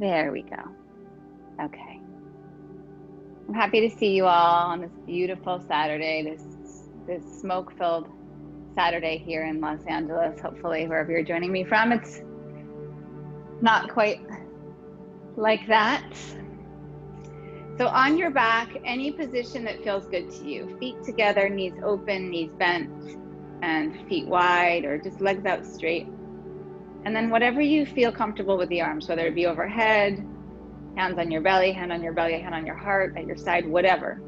There we go. Okay. I'm happy to see you all on this beautiful Saturday, this smoke-filled Saturday here in Los Angeles. Hopefully, wherever you're joining me from, it's not quite like that. So on your back, any position that feels good to you. Feet together, knees open, knees bent, and feet wide, or just legs out straight. And then whatever you feel comfortable with the arms, whether it be overhead, hands on your belly, hand on your belly, hand on your heart, at your side, whatever.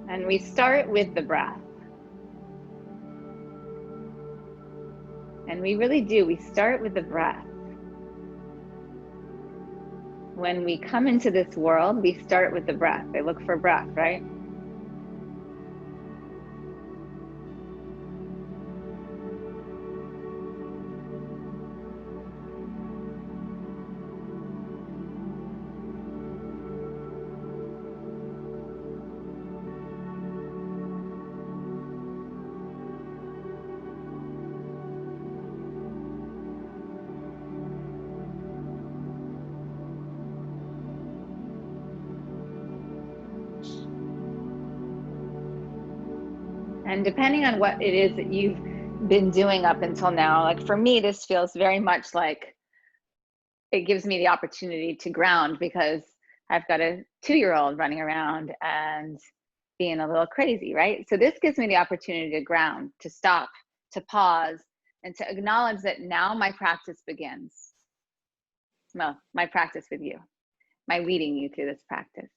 And we start with the breath. And we really do, we start with the breath. When we come into this world, we start with the breath. They look for breath, right? And depending on what it is that you've been doing up until now, like for me, this feels very much like it gives me the opportunity to ground because I've got a 2-year-old running around and being a little crazy, right? So this gives me the opportunity to ground, to stop, to pause, and to acknowledge that now my practice begins. Well, my practice with you, my leading you through this practice.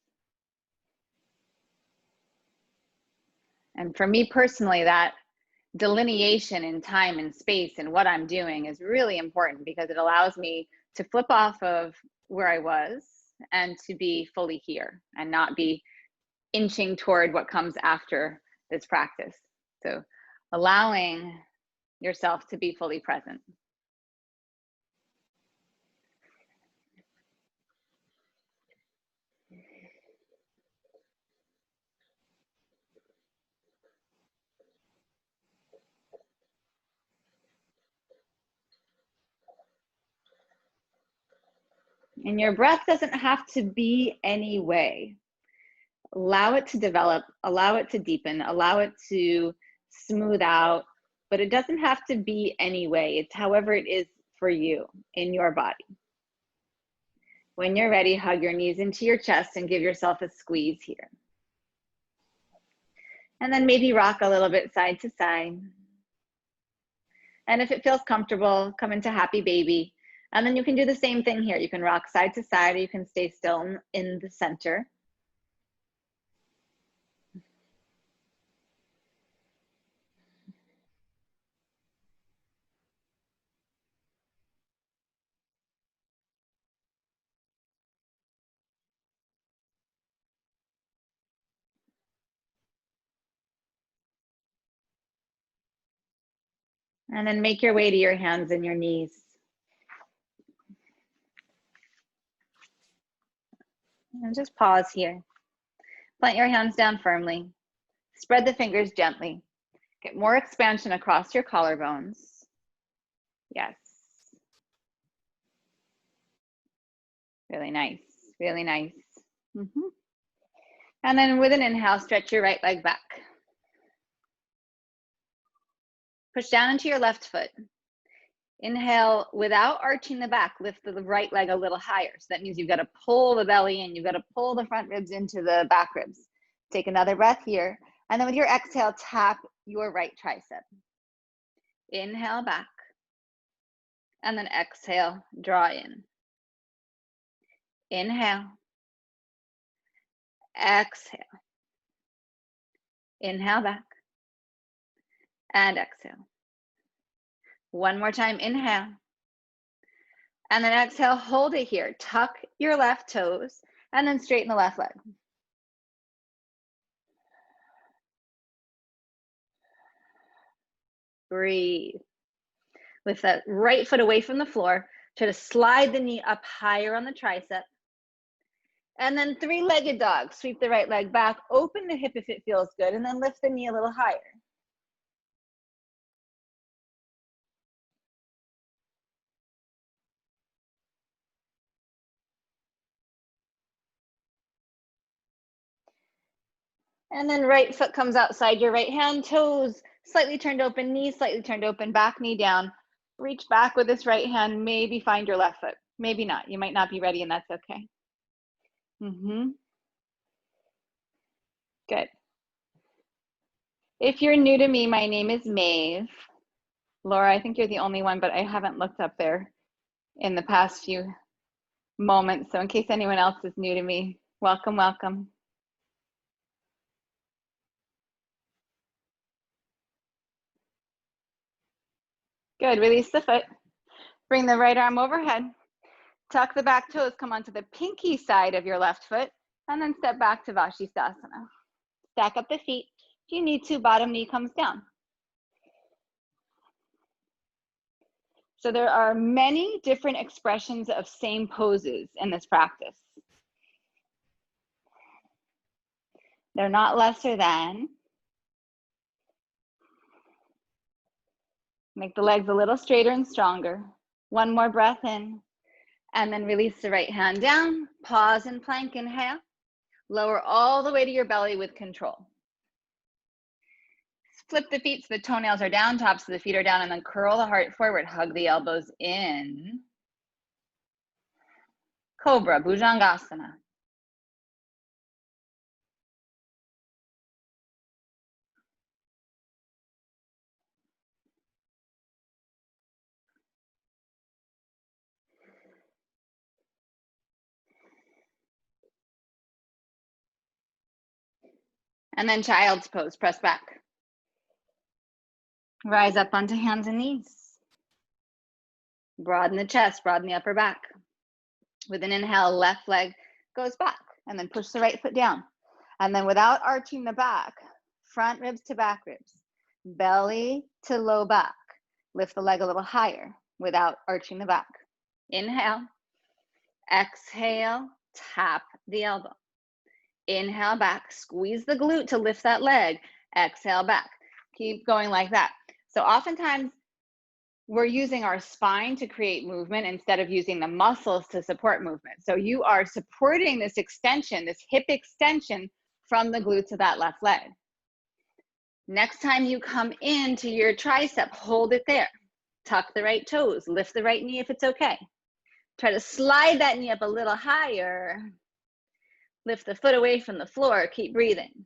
And for me personally, that delineation in time and space and what I'm doing is really important because it allows me to flip off of where I was and to be fully here and not be inching toward what comes after this practice. So allowing yourself to be fully present. And your breath doesn't have to be any way. Allow it to develop, allow it to deepen, allow it to smooth out, but it doesn't have to be any way. It's however it is for you in your body. When you're ready, hug your knees into your chest and give yourself a squeeze here. And then maybe rock a little bit side to side. And if it feels comfortable, come into happy baby. And then you can do the same thing here. You can rock side to side, or you can stay still in the center. And then make your way to your hands and your knees. And just pause here. Plant your hands down firmly. Spread the fingers gently. Get more expansion across your collarbones. Yes. Really nice, really nice. And then with an inhale, stretch your right leg back. Push down into your left foot. Inhale, without arching the back, lift the right leg a little higher. So that means you've got to pull the belly in, you've got to pull the front ribs into the back ribs. Take another breath here. And then with your exhale, tap your right tricep. Inhale back. And then exhale, draw in. Inhale. Exhale. Inhale back. And exhale. One more time, inhale. And then exhale, hold it here. Tuck your left toes and then straighten the left leg. Breathe. With that right foot away from the floor, try to slide the knee up higher on the tricep. And then 3-legged dog. Sweep the right leg back, open the hip if it feels good, and then lift the knee a little higher. And then right foot comes outside your right hand, toes slightly turned open, knees slightly turned open, back knee down. Reach back with this right hand, maybe find your left foot. Maybe not, you might not be ready and that's okay. Good. If you're new to me, my name is Maeve. Laura, I think you're the only one, but I haven't looked up there in the past few moments. So in case anyone else is new to me, welcome, welcome. Good, release the foot. Bring the right arm overhead. Tuck the back toes, come onto the pinky side of your left foot, and then step back to Vashisthasana. Stack up the feet. If you need to, bottom knee comes down. So there are many different expressions of same poses in this practice. They're not lesser than. Make the legs a little straighter and stronger. One more breath in, and then release the right hand down. Pause and plank, inhale. Lower all the way to your belly with control. Flip the feet so the toenails are down, tops of the feet are down, and then curl the heart forward. Hug the elbows in. Cobra, Bhujangasana. And then child's pose, press back. Rise up onto hands and knees. Broaden the chest, broaden the upper back. With an inhale, left leg goes back, and then push the right foot down. And then without arching the back, front ribs to back ribs, belly to low back. Lift the leg a little higher without arching the back. Inhale, exhale, tap the elbow. Inhale back, squeeze the glute to lift that leg. Exhale back. Keep going like that. So oftentimes we're using our spine to create movement instead of using the muscles to support movement. So you are supporting this extension, this hip extension from the glutes of that left leg. Next time you come into your tricep, hold it there. Tuck the right toes, lift the right knee if it's okay. Try to slide that knee up a little higher. Lift the foot away from the floor, keep breathing.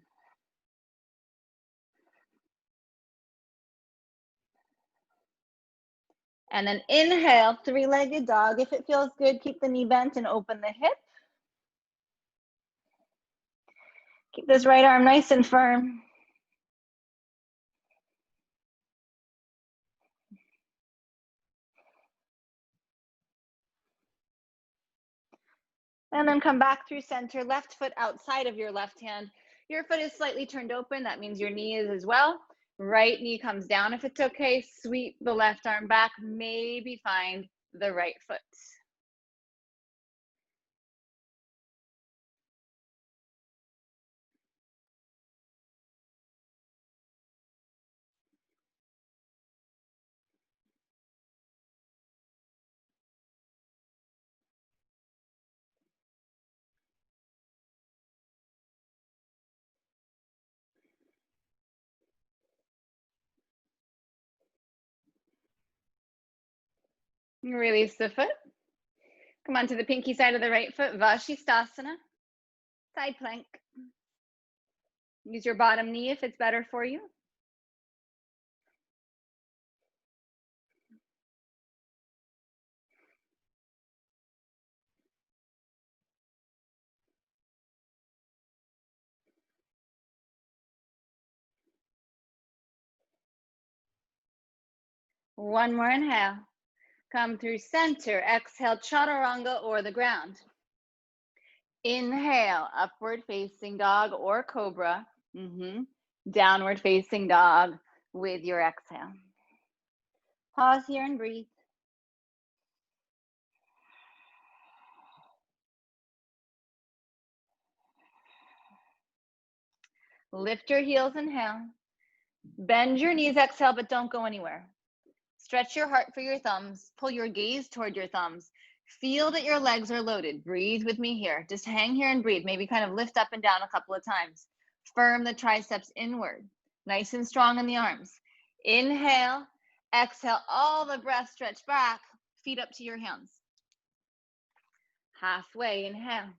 And then inhale, three-legged dog. If it feels good, keep the knee bent and open the hip. Keep this right arm nice and firm. And then come back through center, left foot outside of your left hand. Your foot is slightly turned open. That means your knee is as well. Right knee comes down if it's okay. Sweep the left arm back. Maybe find the right foot. Release the foot. Come onto the pinky side of the right foot, Vashisthasana, side plank. Use your bottom knee if it's better for you. One more inhale. Come through center. Exhale, chaturanga or the ground. Inhale, upward facing dog or cobra. Downward facing dog with your exhale. Pause here and breathe. Lift your heels, inhale. Bend your knees, exhale, but don't go anywhere. Stretch your heart for your thumbs. Pull your gaze toward your thumbs. Feel that your legs are loaded. Breathe with me here. Just hang here and breathe. Maybe kind of lift up and down a couple of times. Firm the triceps inward, nice and strong in the arms. Inhale, exhale, all the breath stretch back, feet up to your hands. Halfway, inhale.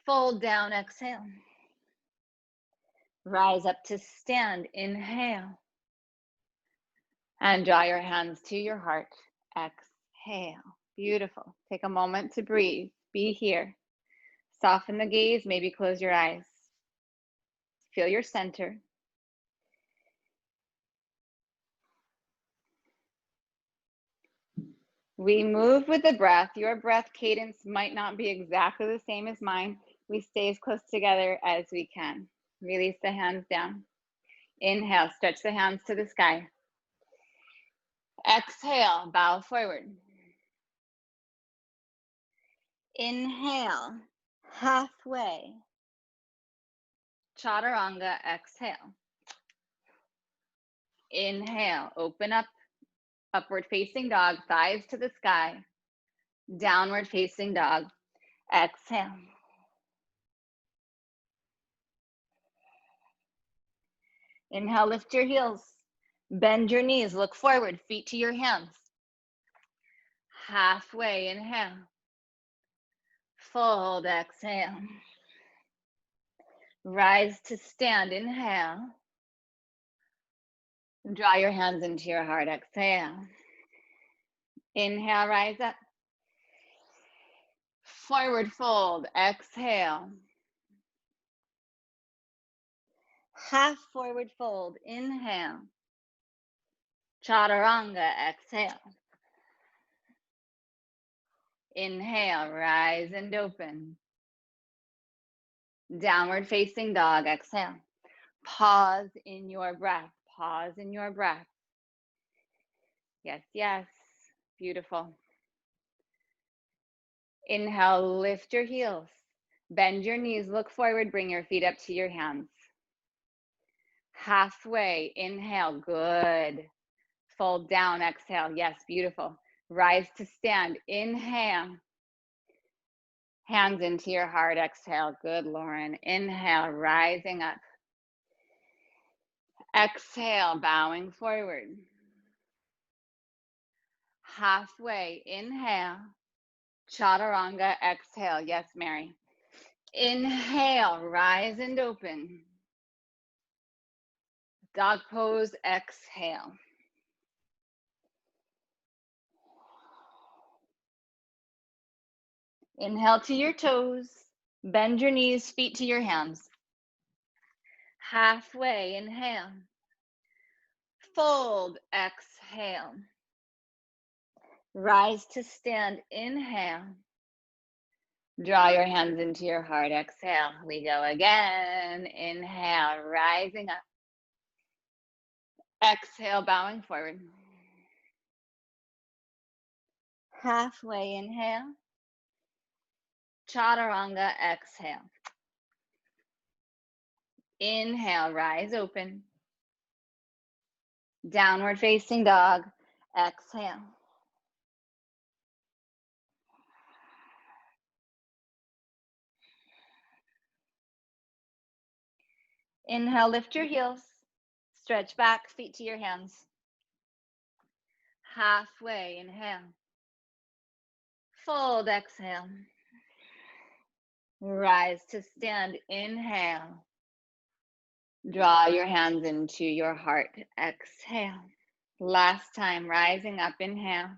Fold down, exhale. Rise up to stand, inhale. And draw your hands to your heart, exhale. Beautiful. Take a moment to breathe, be here. Soften the gaze, maybe close your eyes. Feel your center. We move with the breath. Your breath cadence might not be exactly the same as mine. We stay as close together as we can. Release the hands down. Inhale, stretch the hands to the sky. Exhale, bow forward. Inhale, halfway. Chaturanga, exhale. Inhale, open up, upward facing dog, thighs to the sky. Downward facing dog, exhale. Inhale, lift your heels. Bend your knees, look forward, feet to your hands. Halfway, inhale. Fold, exhale. Rise to stand, inhale. Draw your hands into your heart, exhale. Inhale, rise up. Forward fold, exhale. Half forward fold, inhale. Chaturanga, exhale. Inhale, rise and open. Downward facing dog, exhale. Pause in your breath, pause in your breath. Yes, yes, beautiful. Inhale, lift your heels. Bend your knees, look forward, bring your feet up to your hands. Halfway, inhale, good. Fold down, exhale, yes, beautiful. Rise to stand, inhale. Hands into your heart, exhale, good, Lauren. Inhale, rising up. Exhale, bowing forward. Halfway, inhale. Chaturanga, exhale, yes, Mary. Inhale, rise and open. Dog pose, exhale. Inhale to your toes. Bend your knees, feet to your hands. Halfway, inhale. Fold, exhale. Rise to stand, inhale. Draw your hands into your heart, exhale. We go again. Inhale, rising up. Exhale, bowing forward. Halfway, inhale. Chaturanga, exhale. Inhale, rise open. Downward facing dog, exhale. Inhale, lift your heels. Stretch back, feet to your hands. Halfway, inhale. Fold, exhale. Rise to stand, inhale. Draw your hands into your heart, exhale. Last time, rising up, inhale.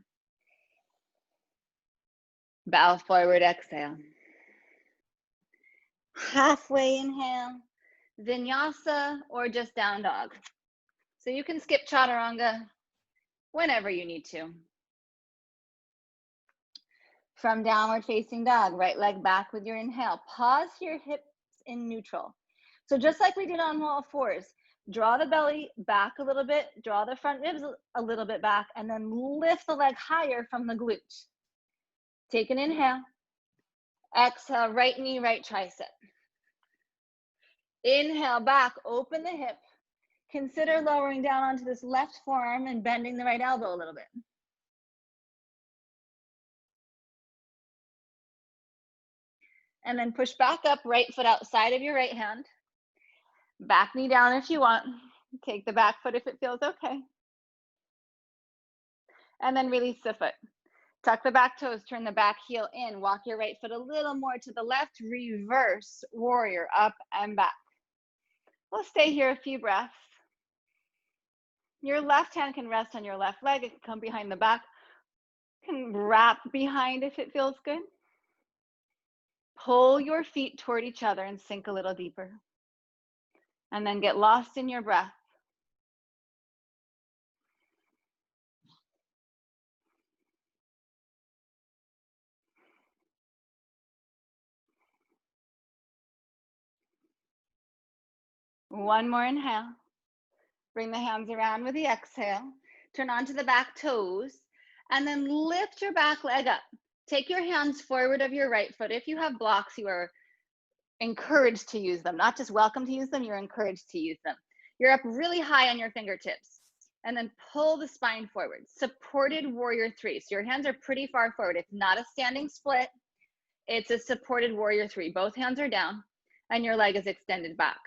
Bow forward, exhale. Halfway, inhale. Vinyasa or just down dog. So you can skip chaturanga whenever you need to. From downward facing dog, right leg back with your inhale. Pause your hips in neutral. So just like we did on all fours, draw the belly back a little bit, draw the front ribs a little bit back, and then lift the leg higher from the glute. Take an inhale. Exhale, right knee, right tricep. Inhale back, open the hip. Consider lowering down onto this left forearm and bending the right elbow a little bit. And then push back up, right foot outside of your right hand. Back knee down if you want. Take the back foot if it feels okay. And then release the foot. Tuck the back toes, turn the back heel in, walk your right foot a little more to the left, reverse warrior, up and back. We'll stay here a few breaths. Your left hand can rest on your left leg, it can come behind the back, can wrap behind if it feels good. Pull your feet toward each other and sink a little deeper. And then get lost in your breath. One more inhale. Bring the hands around with the exhale. Turn onto the back toes and then lift your back leg up. Take your hands forward of your right foot. If you have blocks, you are encouraged to use them, not just welcome to use them, you're encouraged to use them. You're up really high on your fingertips and then pull the spine forward. Supported warrior three. So your hands are pretty far forward. It's not a standing split. It's a supported warrior three. Both hands are down and your leg is extended back.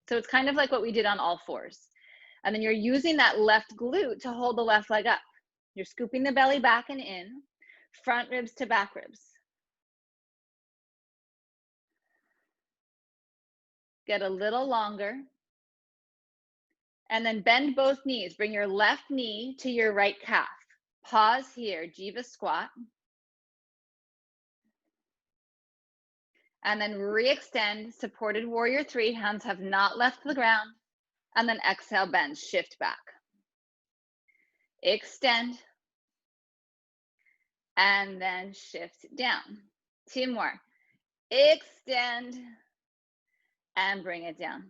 So it's kind of like what we did on all fours. And then you're using that left glute to hold the left leg up. You're scooping the belly back and in, front ribs to back ribs. Get a little longer. And then bend both knees. Bring your left knee to your right calf. Pause here, Jiva squat. And then re-extend, supported warrior three. Hands have not left the ground. And then exhale, bend, shift back. Extend. And then shift down. Two more. Extend. And bring it down.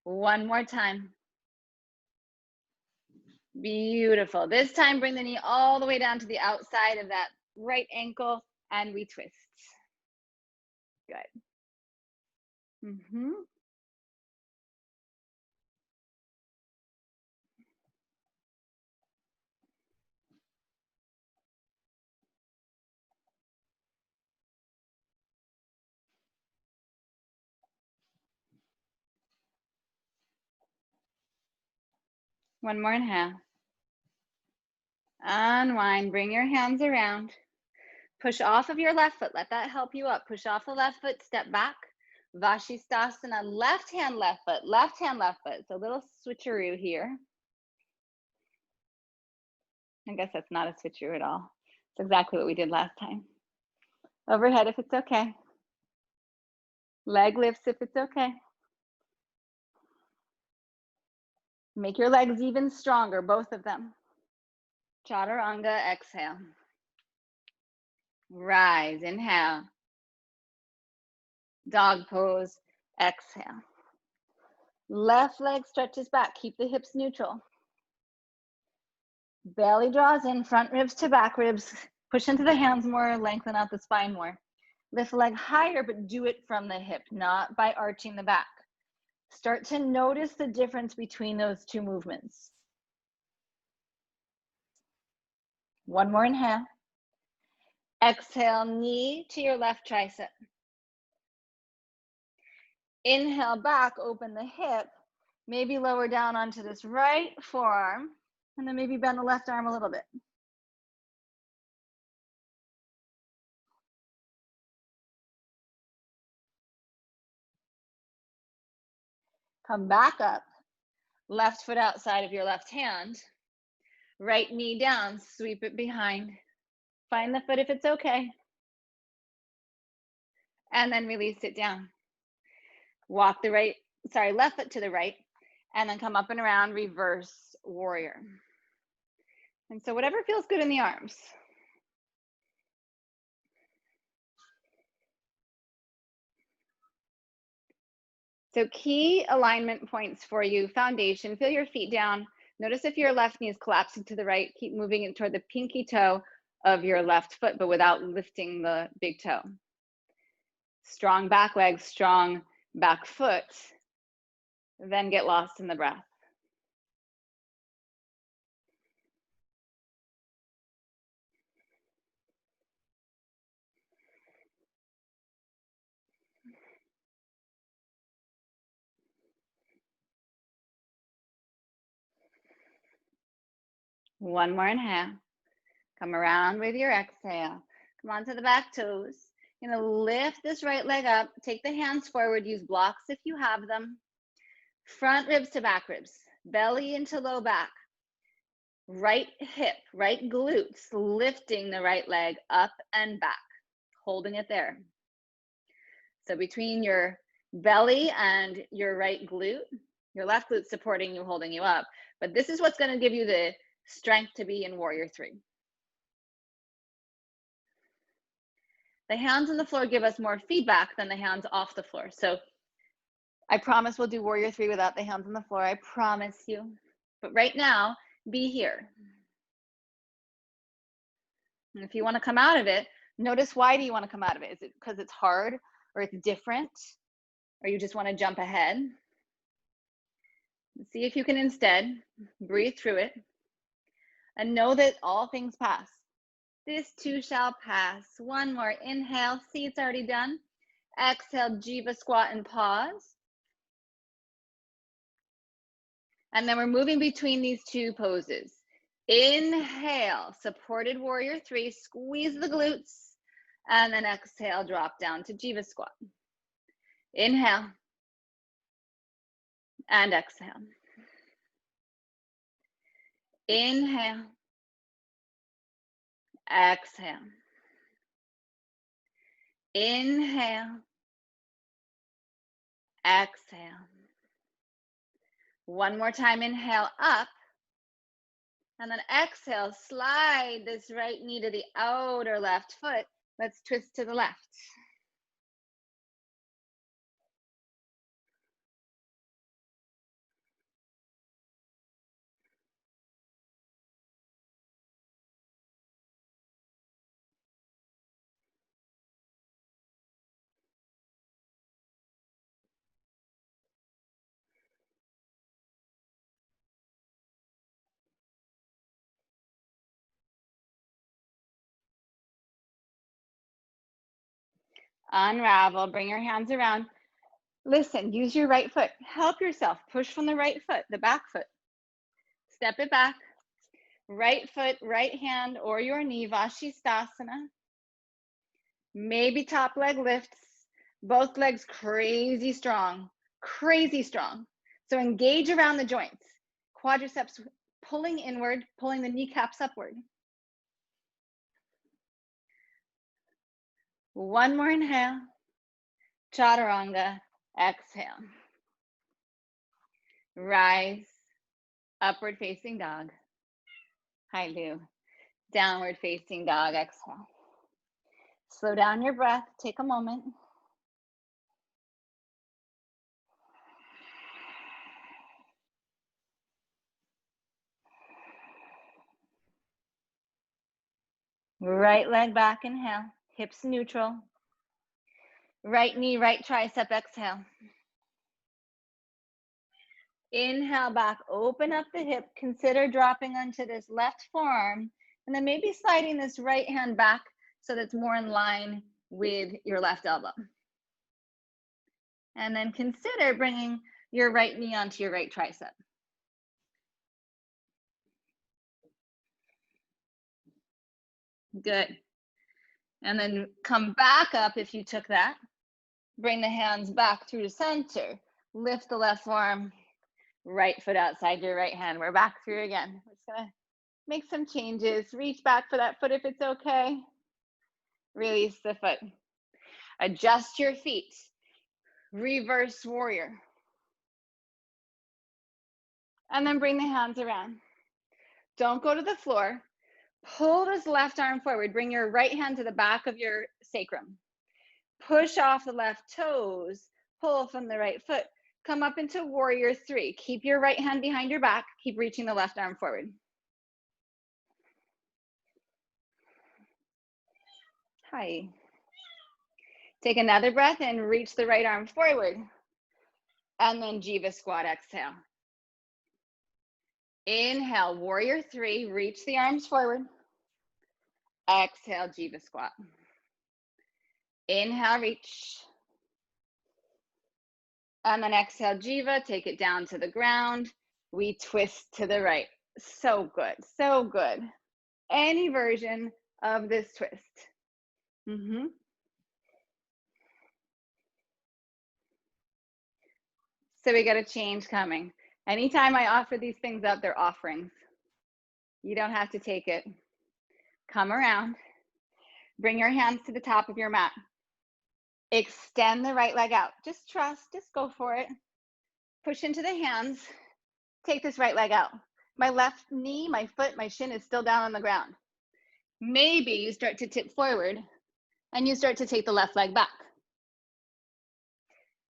One more time. Beautiful. This time, bring the knee all the way down to the outside of that right ankle and we twist. Good. One more inhale. Unwind, bring your hands around. Push off of your left foot, let that help you up. Push off the left foot, step back. Vashisthasana, left hand, left foot, left hand, left foot. So a little switcheroo here. I guess that's not a switcheroo at all. It's exactly what we did last time. Overhead if it's okay. Leg lifts if it's okay. Make your legs even stronger, both of them. Chaturanga, exhale. Rise, inhale. Dog pose, exhale. Left leg stretches back, keep the hips neutral. Belly draws in, front ribs to back ribs. Push into the hands more, lengthen out the spine more. Lift the leg higher, but do it from the hip, not by arching the back. Start to notice the difference between those two movements. One more inhale. Exhale, knee to your left tricep. Inhale back, open the hip. Maybe lower down onto this right forearm. And then maybe bend the left arm a little bit. Come back up. Left foot outside of your left hand. Right knee down, sweep it behind. Find the foot if it's okay. And then release it down. Walk the left foot to the right. And then come up and around, reverse warrior. And so whatever feels good in the arms. So key alignment points for you. Foundation, feel your feet down. Notice if your left knee is collapsing to the right, keep moving it toward the pinky toe of your left foot, but without lifting the big toe. Strong back leg, strong back foot. Then get lost in the breath. One more inhale. Come around with your exhale. Come onto the back toes. You're gonna lift this right leg up. Take the hands forward. Use blocks if you have them. Front ribs to back ribs. Belly into low back. Right hip, right glutes, lifting the right leg up and back, holding it there. So between your belly and your right glute, your left glute supporting you, holding you up. But this is what's going to give you the strength to be in warrior three. The hands on the floor give us more feedback than the hands off the floor. So I promise we'll do warrior three without the hands on the floor. I promise you. But right now, be here. And if you want to come out of it, notice, why do you want to come out of it? Is it because it's hard, or it's different, or you just want to jump ahead? See if you can instead breathe through it and know that all things pass. This too shall pass. One more inhale. See, it's already done. Exhale, Jiva squat and pause. And then we're moving between these two poses. Inhale, supported warrior three, squeeze the glutes, and then exhale, drop down to Jiva squat. Inhale and exhale. Inhale, exhale. Inhale, exhale. One more time, inhale up, and then exhale, slide this right knee to the outer left foot. Let's twist to the left. Unravel, bring your hands around. Listen, use your right foot. Help yourself. Push from the right foot, the back foot. Step it back. Right foot, right hand, or your knee, Vashisthasana. Maybe top leg lifts. Both legs crazy strong, crazy strong. So engage around the joints. Quadriceps pulling inward, pulling the kneecaps upward. One more inhale. Chaturanga, exhale. Rise, upward facing dog. Hi, Lou. Downward facing dog, exhale. Slow down your breath, take a moment. Right leg back, inhale. Hips neutral. Right knee, right tricep, exhale. Inhale back, open up the hip. Consider dropping onto this left forearm, and then maybe sliding this right hand back so that's more in line with your left elbow. And then consider bringing your right knee onto your right tricep. Good. And then come back up if you took that. Bring the hands back through the center. Lift the left forearm, right foot outside your right hand. We're back through again. We're just gonna make some changes. Reach back for that foot if it's okay. Release the foot. Adjust your feet. Reverse warrior. And then bring the hands around. Don't go to the floor. Pull this left arm forward. Bring your right hand to the back of your sacrum. Push off the left toes. Pull from the right foot. Come up into warrior three. Keep your right hand behind your back. Keep reaching the left arm forward. Hi. Take another breath and reach the right arm forward. And then Jiva squat, exhale. Inhale, warrior three, reach the arms forward. Exhale, Jiva squat. Inhale, reach. And then exhale, Jiva, take it down to the ground. We twist to the right. So good, so good. Any version of this twist. So we got a change coming. Anytime I offer these things up, they're offerings. You don't have to take it. Come around. Bring your hands to the top of your mat. Extend the right leg out. Just trust, just go for it. Push into the hands. Take this right leg out. My left knee, my foot, my shin is still down on the ground. Maybe you start to tip forward and you start to take the left leg back.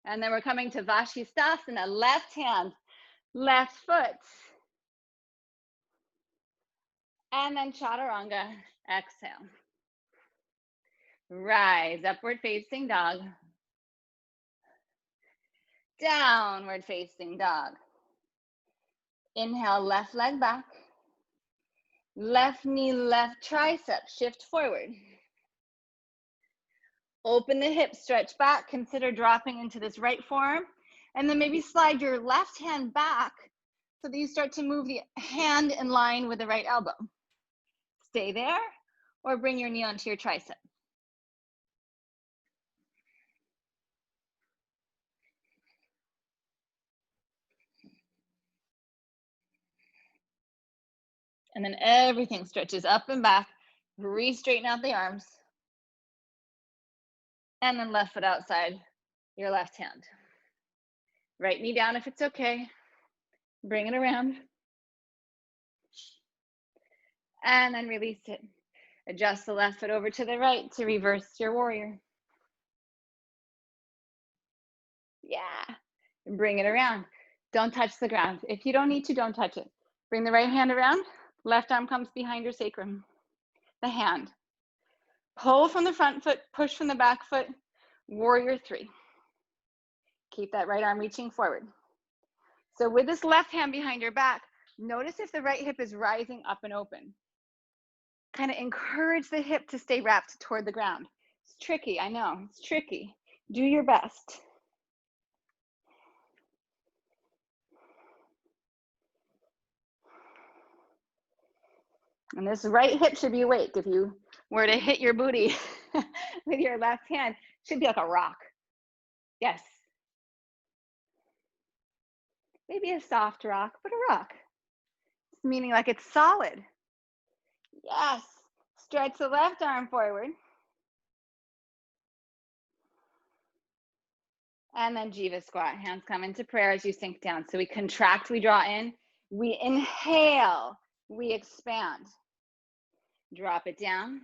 And then we're coming to Vashisthasana, left hand, left foot. And then Chaturanga, exhale. Rise, upward facing dog. Downward facing dog. Inhale, left leg back. Left knee, left tricep, shift forward. Open the hips, stretch back, consider dropping into this right forearm, and then maybe slide your left hand back so that you start to move the hand in line with the right elbow. Stay there, or bring your knee onto your tricep. And then everything stretches up and back, re-straighten out the arms, and then left foot outside your left hand. Right knee down if it's okay. Bring it around. And then release it. Adjust the left foot over to the right to reverse your warrior. Yeah. And bring it around. Don't touch the ground. If you don't need to, don't touch it. Bring the right hand around. Left arm comes behind your sacrum. The hand. Pull from the front foot, push from the back foot. Warrior three. Keep that right arm reaching forward. So with this left hand behind your back, notice if the right hip is rising up and open. Kind of encourage the hip to stay wrapped toward the ground. It's tricky, I know, it's tricky. Do your best. And this right hip should be awake. If you were to hit your booty with your left hand, it should be like a rock. Yes. Maybe a soft rock, but a rock. It's meaning like it's solid. Yes. Stretch the left arm forward. And then Jiva squat. Hands come into prayer as you sink down. So we contract, we draw in. We inhale, we expand. Drop it down.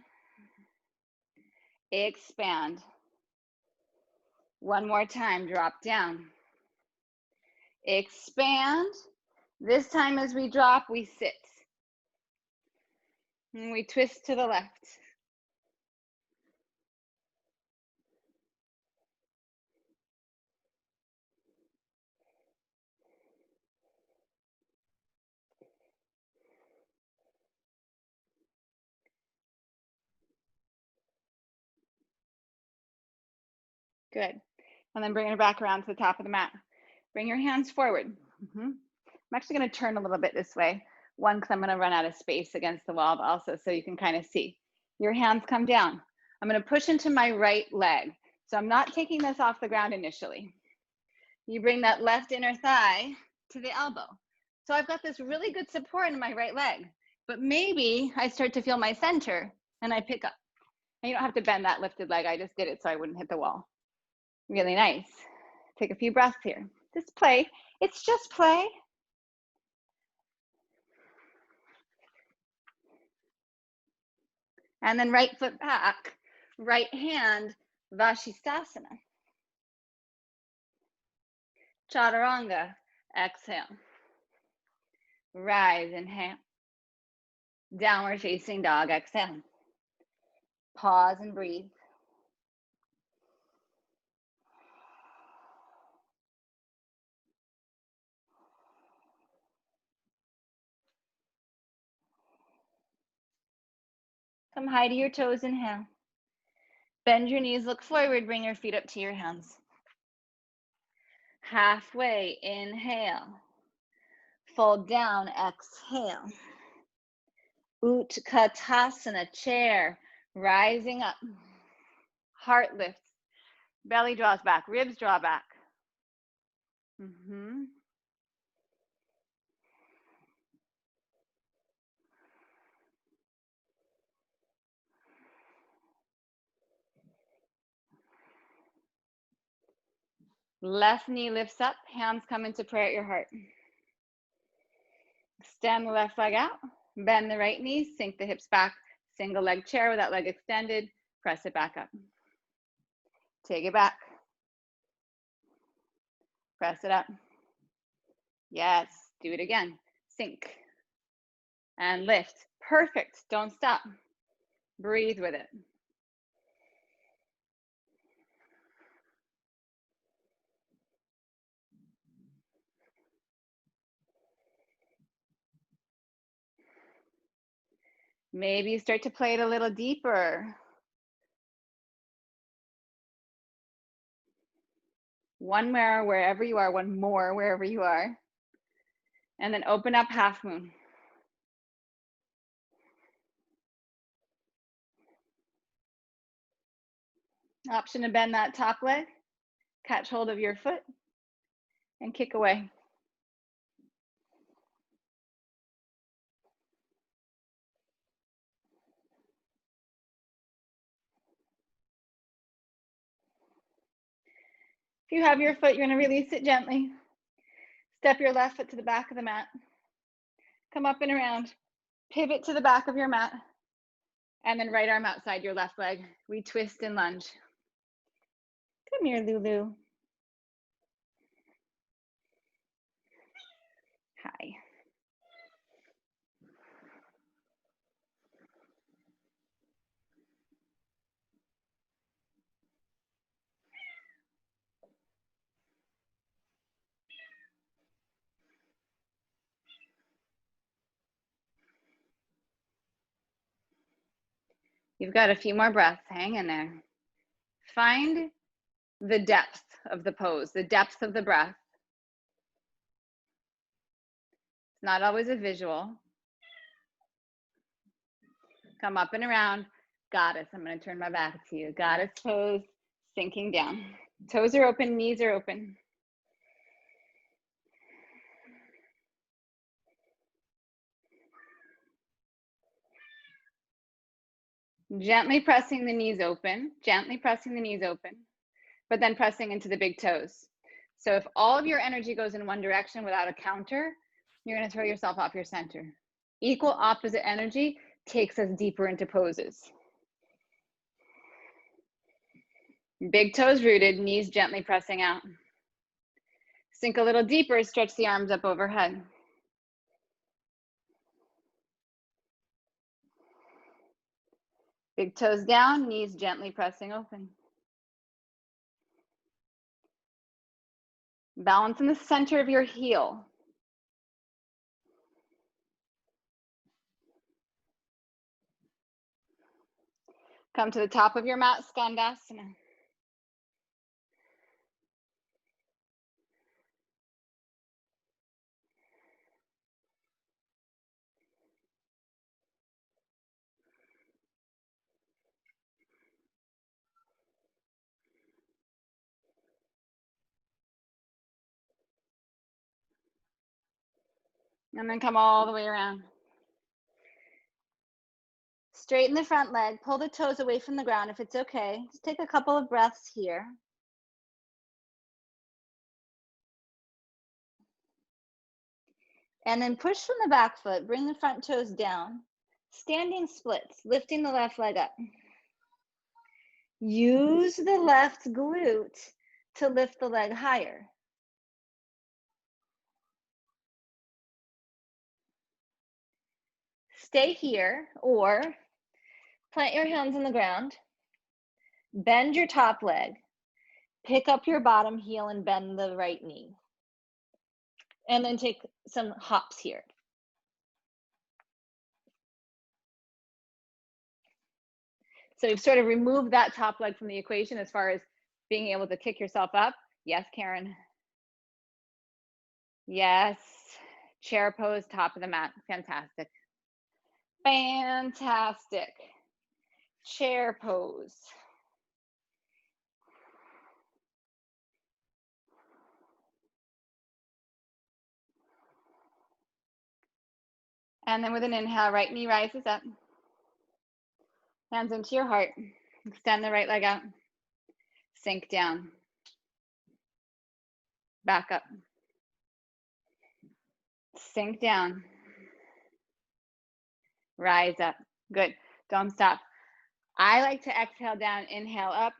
Expand. One more time, drop down. Expand. This time as we drop, we sit. And we twist to the left. Good. And then bring it back around to the top of the mat. Bring your hands forward. I'm actually going to turn a little bit this way. One, because I'm going to run out of space against the wall, but also so you can kind of see. Your hands come down. I'm going to push into my right leg. So I'm not taking this off the ground initially. You bring that left inner thigh to the elbow. So I've got this really good support in my right leg, but maybe I start to feel my center and I pick up. And you don't have to bend that lifted leg. I just did it so I wouldn't hit the wall. Really nice. Take a few breaths here. Just play. It's just play. And then right foot back, right hand, Vashisthasana. Chaturanga, exhale. Rise, inhale. Downward facing dog, exhale. Pause and breathe. Come high to your toes, inhale. Bend your knees, look forward, bring your feet up to your hands. Halfway, inhale. Fold down, exhale. Utkatasana, chair, rising up. Heart lifts, belly draws back, ribs draw back. Left knee lifts up, hands come into prayer at your heart. Extend the left leg out, bend the right knee, sink the hips back, single leg chair with that leg extended, press it back up. Take it back. Press it up. Yes, do it again. Sink and lift. Perfect, don't stop. Breathe with it. Maybe you start to play it a little deeper. One more wherever you are, one more wherever you are. And then open up half moon. Option to bend that top leg, catch hold of your foot, and kick away. If you have your foot, you're going to release it gently. Step your left foot to the back of the mat. Come up and around. Pivot to the back of your mat. And then right arm outside your left leg. We twist and lunge. Come here, Lulu. Hi. You've got a few more breaths. Hang in there. Find the depth of the pose, the depth of the breath. It's not always a visual. Come up and around. Goddess. I'm going to turn my back to you. Goddess pose, sinking down. Toes are open, knees are open. Gently pressing the knees open, but then pressing into the big toes. So if all of your energy goes in one direction without a counter, you're going to throw yourself off your center. Equal opposite energy takes us deeper into poses. Big toes rooted, knees gently pressing out. Sink a little deeper, stretch the arms up overhead. Big toes down, knees gently pressing open. Balance in the center of your heel. Come to the top of your mat, Skandasana. And then come all the way around. Straighten the front leg, pull the toes away from the ground if it's okay. Just take a couple of breaths here. And then push from the back foot, bring the front toes down. Standing splits, lifting the left leg up. Use the left glute to lift the leg higher. Stay here or plant your hands on the ground. Bend your top leg. Pick up your bottom heel and bend the right knee. And then take some hops here. So you've sort of removed that top leg from the equation as far as being able to kick yourself up. Yes, Karen. Yes. Chair pose, top of the mat. Fantastic. Fantastic. Chair pose. And then with an inhale, right knee rises up. Hands into your heart. Extend the right leg out. Sink down. Back up. Sink down. Rise up. Good. Don't stop. I like to exhale down, inhale up.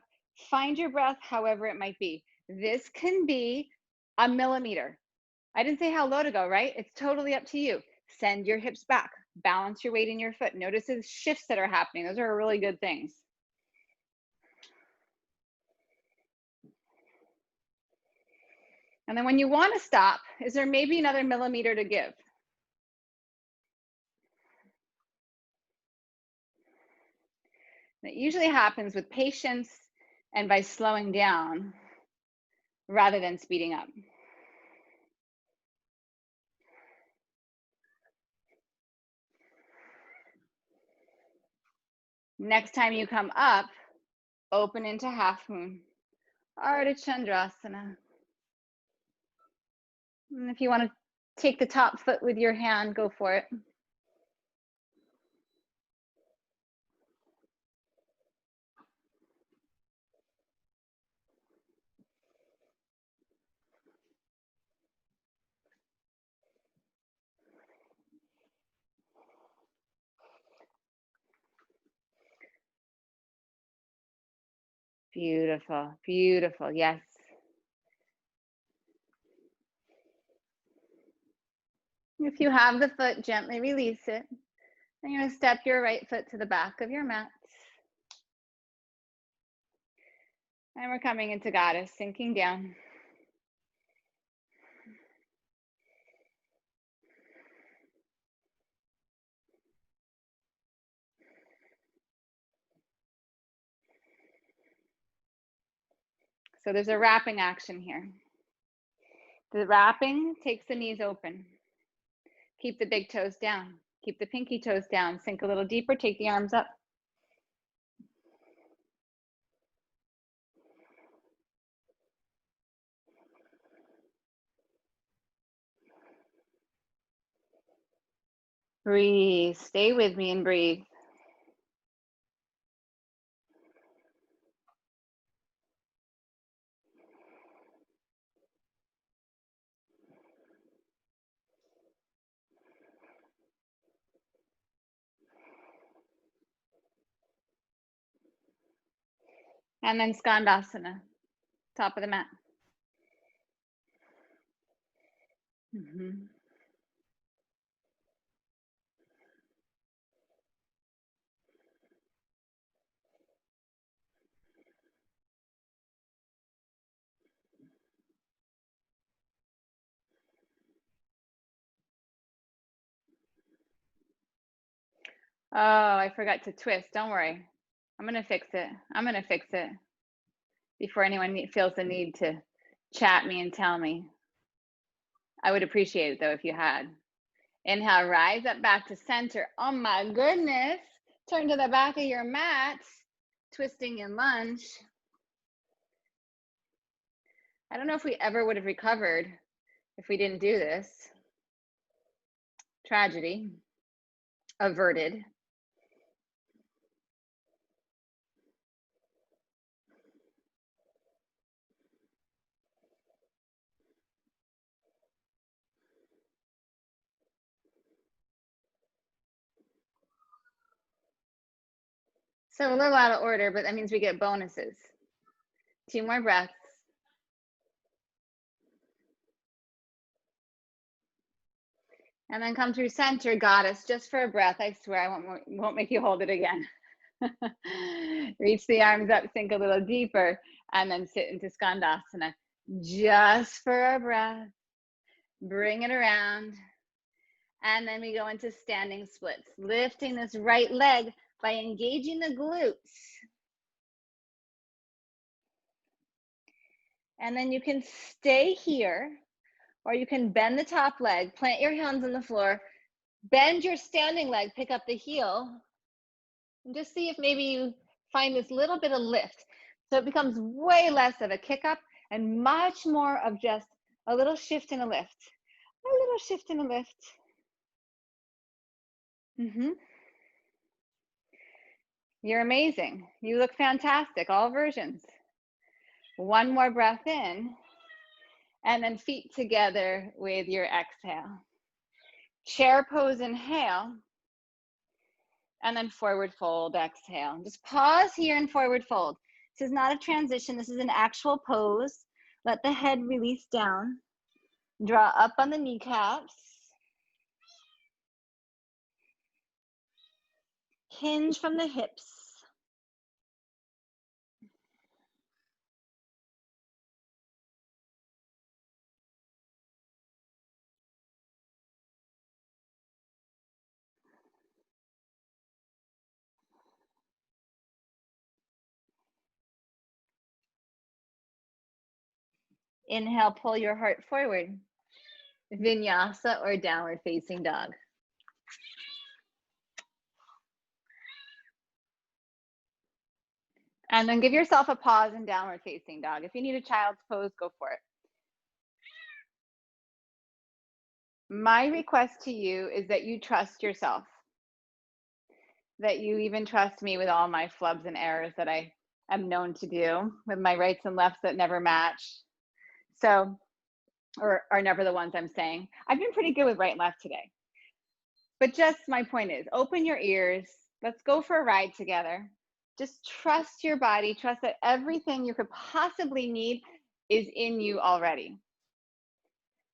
Find your breath however it might be. This can be a millimeter. I didn't say how low to go, right? It's totally up to you. Send your hips back. Balance your weight in your foot. Notice the shifts that are happening. Those are really good things. And then when you want to stop, is there maybe another millimeter to give? It usually happens with patience and by slowing down rather than speeding up. Next time you come up, open into half moon, Ardha Chandrasana. And if you want to take the top foot with your hand, go for it. Beautiful, beautiful, yes. If you have the foot, gently release it. And you're going to step your right foot to the back of your mat. And we're coming into Goddess, sinking down. So there's a wrapping action here. The wrapping takes the knees open. Keep the big toes down. Keep the pinky toes down. Sink a little deeper. Take the arms up. Breathe. Stay with me and breathe. And then Skandasana, top of the mat. Oh, I forgot to twist. Don't worry. I'm going to fix it. I'm going to fix it before anyone feels the need to chat me and tell me. I would appreciate it though if you had. Inhale, rise up back to center. Oh my goodness. Turn to the back of your mat, twisting in lunge. I don't know if we ever would have recovered if we didn't do this. Tragedy averted. So a little out of order, but that means we get bonuses. 2 more breaths. And then come through center, Goddess, just for a breath. I swear I won't make you hold it again. Reach the arms up, sink a little deeper, and then sit into Skandasana. Just for a breath. Bring it around. And then we go into standing splits, lifting this right leg by engaging the glutes. And then you can stay here Or you can bend the top leg, plant your hands on the floor, bend your standing leg, pick up the heel, and just see if maybe you find this little bit of lift. So it becomes way less of a kick up and much more of just a little shift and a lift. A little shift and a lift. You're amazing. You look fantastic, all versions. One more breath in, and then feet together with your exhale. Chair pose, inhale, and then forward fold, exhale. Just pause here and forward fold. This is not a transition, this is an actual pose. Let the head release down. Draw up on the kneecaps. Hinge from the hips. Inhale, pull your heart forward. Vinyasa or downward facing dog. And then give yourself a pause in downward facing dog. If you need a child's pose, go for it. My request to you is that you trust yourself, that you even trust me with all my flubs and errors that I am known to do, with my rights and lefts that never match. So, or are never the ones I'm saying. I've been pretty good with right and left today. But just my point is, open your ears. Let's go for a ride together. Just trust your body. Trust that everything you could possibly need is in you already.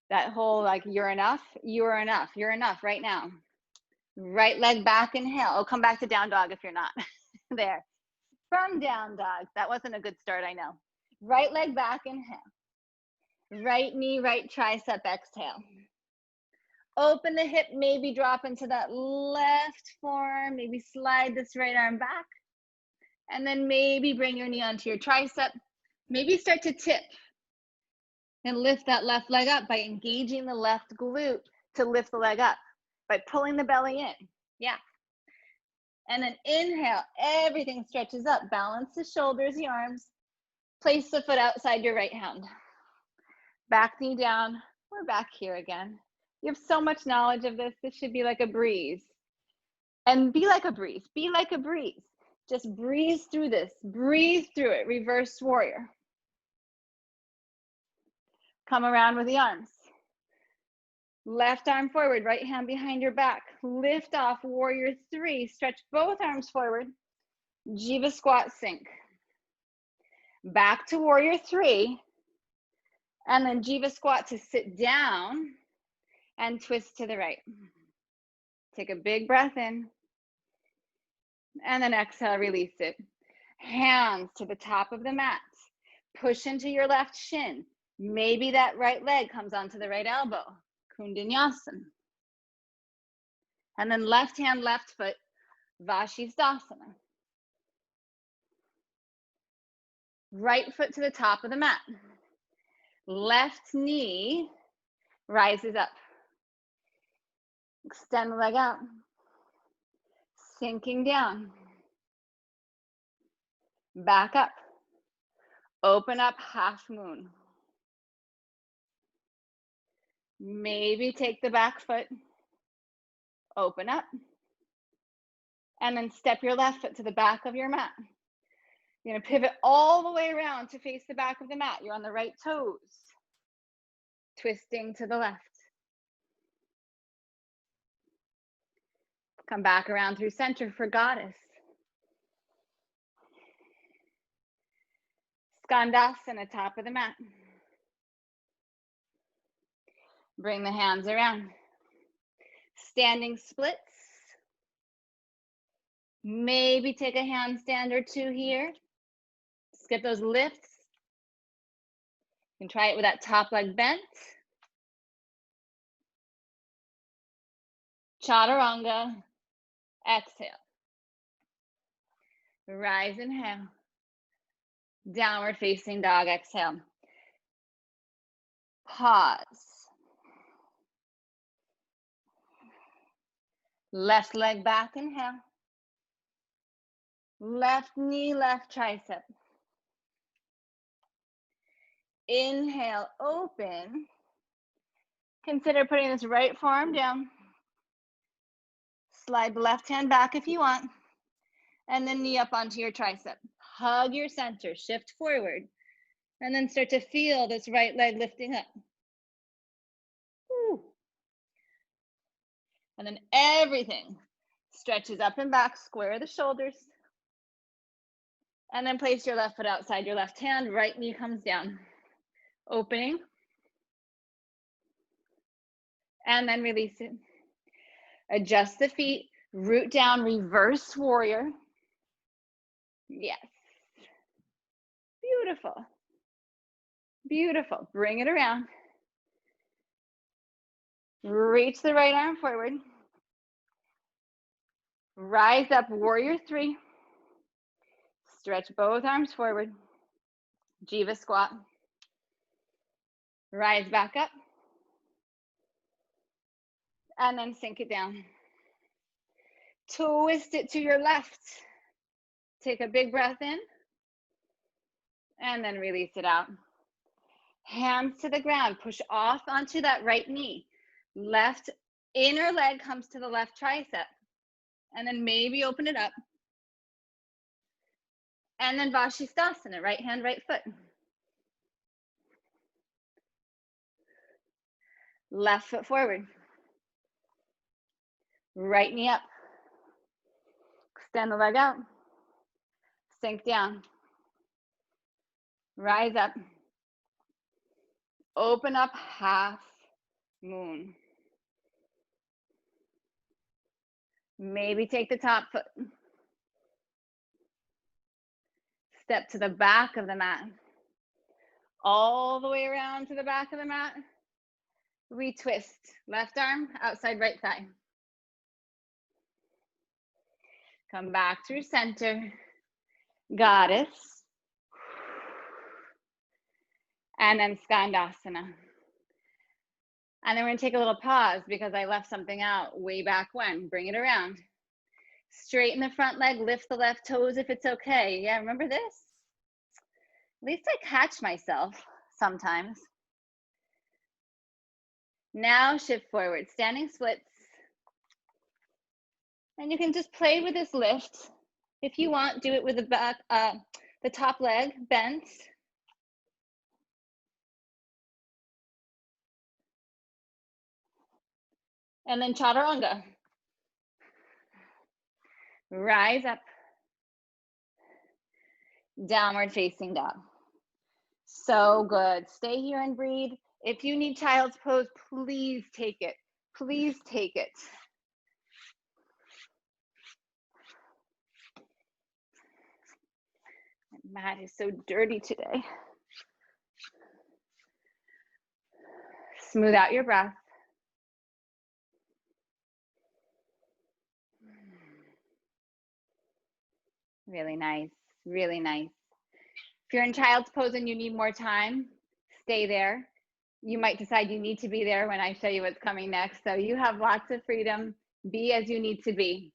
That whole like, you're enough right now. Right leg back, inhale. Oh, come back to down dog if you're not there. From down dog. That wasn't a good start, I know. Right leg back, inhale. Right knee, right tricep, exhale. Open the hip, maybe drop into that left forearm, maybe slide this right arm back. And then maybe bring your knee onto your tricep. Maybe start to tip and lift that left leg up by engaging the left glute to lift the leg up, by pulling the belly in. Yeah. And then inhale, everything stretches up. Balance the shoulders, the arms. Place the foot outside your right hand. Back knee down. We're back here again. You have so much knowledge of this. This should be like a breeze. And be like a breeze. Be like a breeze. Just breeze through this. Breathe through it. Reverse warrior. Come around with the arms. Left arm forward, right hand behind your back. Lift off, warrior three. Stretch both arms forward. Jiva squat, sink. Back to warrior three. And then Jiva squat to sit down and twist to the right. Take a big breath in. And then exhale, release it. Hands to the top of the mat. Push into your left shin. Maybe that right leg comes onto the right elbow. Kundanyasana. And then left hand, left foot, Vashisthasana. Right foot to the top of the mat. Left knee rises up. Extend the leg out. Sinking down. Back up. Open up, half moon. Maybe take the back foot. Open up. And then step your left foot to the back of your mat. You're going to pivot all the way around to face the back of the mat. You're on the right toes. Twisting to the left. Come back around through center for goddess. Skandasana, top of the mat. Bring the hands around. Standing splits. Maybe take a handstand or two here. Skip those lifts. You can try it with that top leg bent. Chaturanga. Exhale. Rise, inhale. Downward facing dog, exhale. Pause. Left leg back, inhale. Left knee, left tricep. Inhale, open. Consider putting this right forearm down. Slide the left hand back if you want. And then knee up onto your tricep. Hug your center, shift forward. And then start to feel this right leg lifting up. Woo. And then everything stretches up and back, square the shoulders. And then place your left foot outside your left hand, right knee comes down. Opening. And then release it. Adjust the feet, root down, reverse warrior. Yes. Beautiful. Beautiful. Bring it around. Reach the right arm forward. Rise up, warrior three. Stretch both arms forward. Jiva squat. Rise back up. And then sink it down. Twist it to your left. Take a big breath in. And then release it out. Hands to the ground. Push off onto that right knee. Left inner leg comes to the left tricep. And then maybe open it up. And then Vashisthasana, right hand, right foot. Left foot forward. Right knee up. Extend the leg out. Sink down. Rise up. Open up, half moon. Maybe take the top foot. Step to the back of the mat. All the way around to the back of the mat. Retwist. Left arm, outside right thigh. Come back through center. Goddess. And then Skandasana. And then we're gonna take a little pause because I left something out way back when. Bring it around. Straighten the front leg, lift the left toes if it's okay. Yeah, remember this? At least I catch myself sometimes. Now shift forward, standing splits. And you can just play with this lift. If you want, do it with the back, the top leg bent. And then chaturanga. Rise up. Downward facing dog. So good. Stay here and breathe. If you need child's pose, please take it. Please take it. My mat is so dirty today. Smooth out your breath. Really nice, really nice. If you're in child's pose and you need more time, stay there. You might decide you need to be there when I show you what's coming next. So you have lots of freedom. Be as you need to be.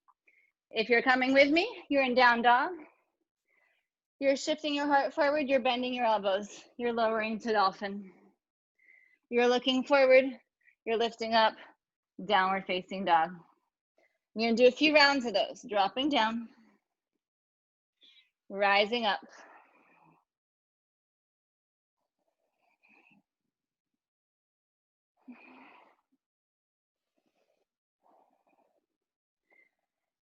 If you're coming with me, you're in down dog. You're shifting your heart forward. You're bending your elbows. You're lowering to dolphin. You're looking forward. You're lifting up. Downward facing dog. You're going to do a few rounds of those. Dropping down. Rising up.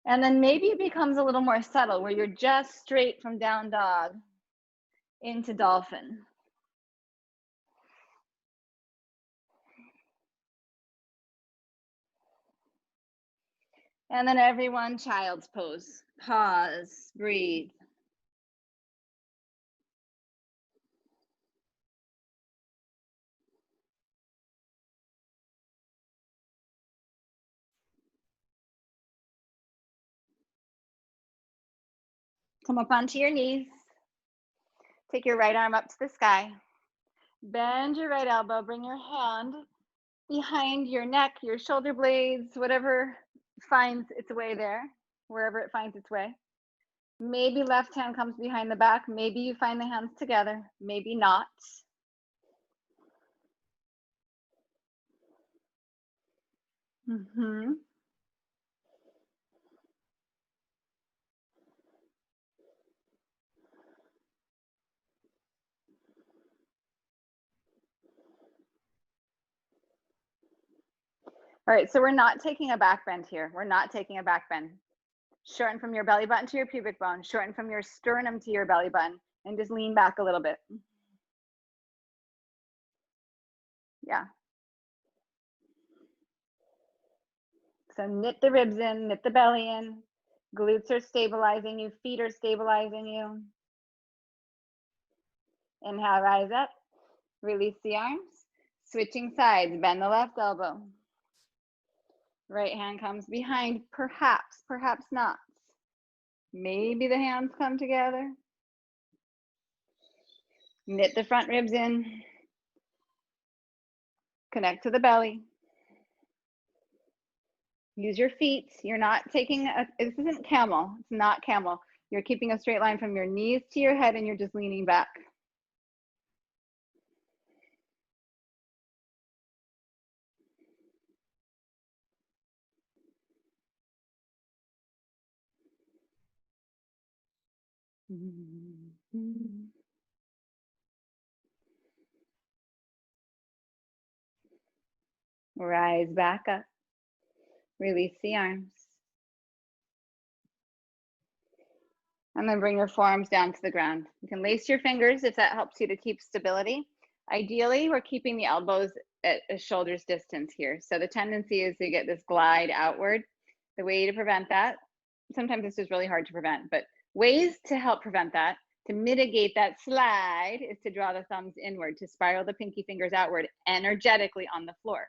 And then maybe it becomes a little more subtle where you're just straight from down dog into dolphin. And then everyone, child's pose. Pause, breathe. Come up onto your knees. Take your right arm up to the sky. Bend your right elbow. Bring your hand behind your neck, your shoulder blades, whatever finds its way there, wherever it finds its way. Maybe left hand comes behind the back. Maybe you find the hands together. Maybe not. Mm-hmm. All right, so we're not taking a back bend here. We're not taking a back bend. Shorten from your belly button to your pubic bone. Shorten from your sternum to your belly button. And just lean back a little bit. Yeah. So knit the ribs in, knit the belly in. Glutes are stabilizing you. Feet are stabilizing you. Inhale, rise up. Release the arms. Switching sides. Bend the left elbow. Right hand comes behind. Perhaps, perhaps not. Maybe the hands come together. Knit the front ribs in. Connect to the belly. Use your feet. You're not taking this isn't camel. It's not camel. You're keeping a straight line from your knees to your head and you're just leaning back. Rise back up. Release the arms. And then bring your forearms down to the ground. You can lace your fingers if that helps you to keep stability. Ideally, we're keeping the elbows at a shoulder's distance here. So the tendency is to get this glide outward. The way to prevent that, sometimes this is really hard to prevent, but ways to help prevent that, to mitigate that slide, is to draw the thumbs inward, to spiral the pinky fingers outward energetically on the floor.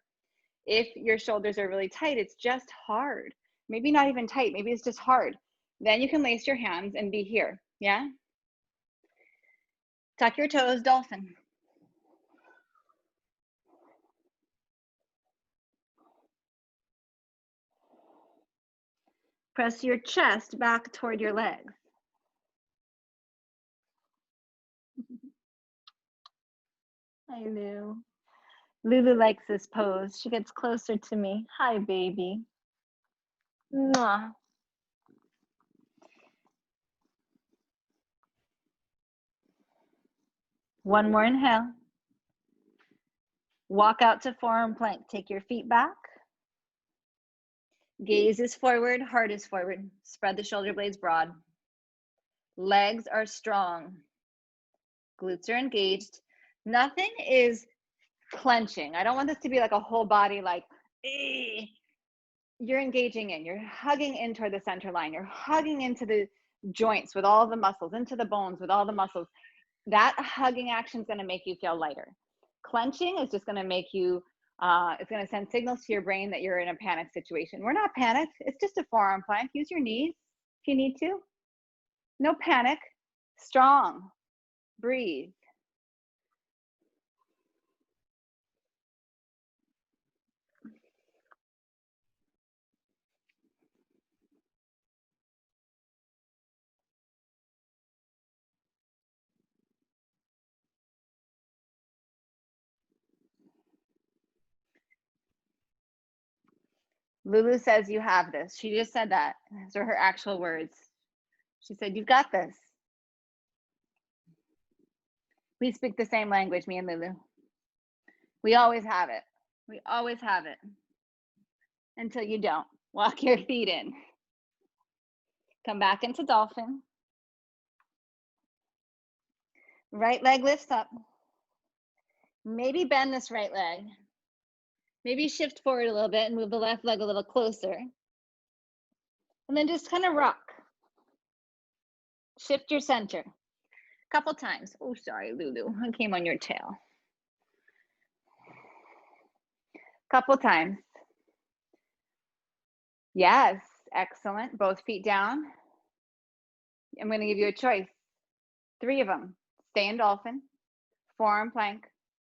If your shoulders are really tight, it's just hard. Maybe not even tight, maybe it's just hard. Then you can lace your hands and be here, yeah? Tuck your toes, dolphin. Press your chest back toward your legs. I know. Lulu likes this pose. She gets closer to me. Hi, baby. Mwah. One more inhale. Walk out to forearm plank. Take your feet back. Gaze is forward, heart is forward. Spread the shoulder blades broad. Legs are strong. Glutes are engaged. Nothing is clenching. I don't want this to be like a whole body like, eh. You're engaging in, you're hugging in toward the center line. You're hugging into the joints with all the muscles, into the bones with all the muscles. That hugging action is going to make you feel lighter. Clenching is just going to make you, it's going to send signals to your brain that you're in a panic situation. We're not panicked. It's just a forearm plank. Use your knees if you need to. No panic. Strong. Breathe. Lulu says you have this. She just said that. Those are her actual words. She said, you've got this. We speak the same language, me and Lulu. We always have it. We always have it. Until you don't. Walk your feet in. Come back into dolphin. Right leg lifts up. Maybe bend this right leg. Maybe shift forward a little bit and move the left leg a little closer. And then just kind of rock. Shift your center. A couple times. Oh, sorry, Lulu. I came on your tail. Couple times. Yes, excellent. Both feet down. I'm going to give you a choice. 3 of them. Stay in dolphin, forearm plank,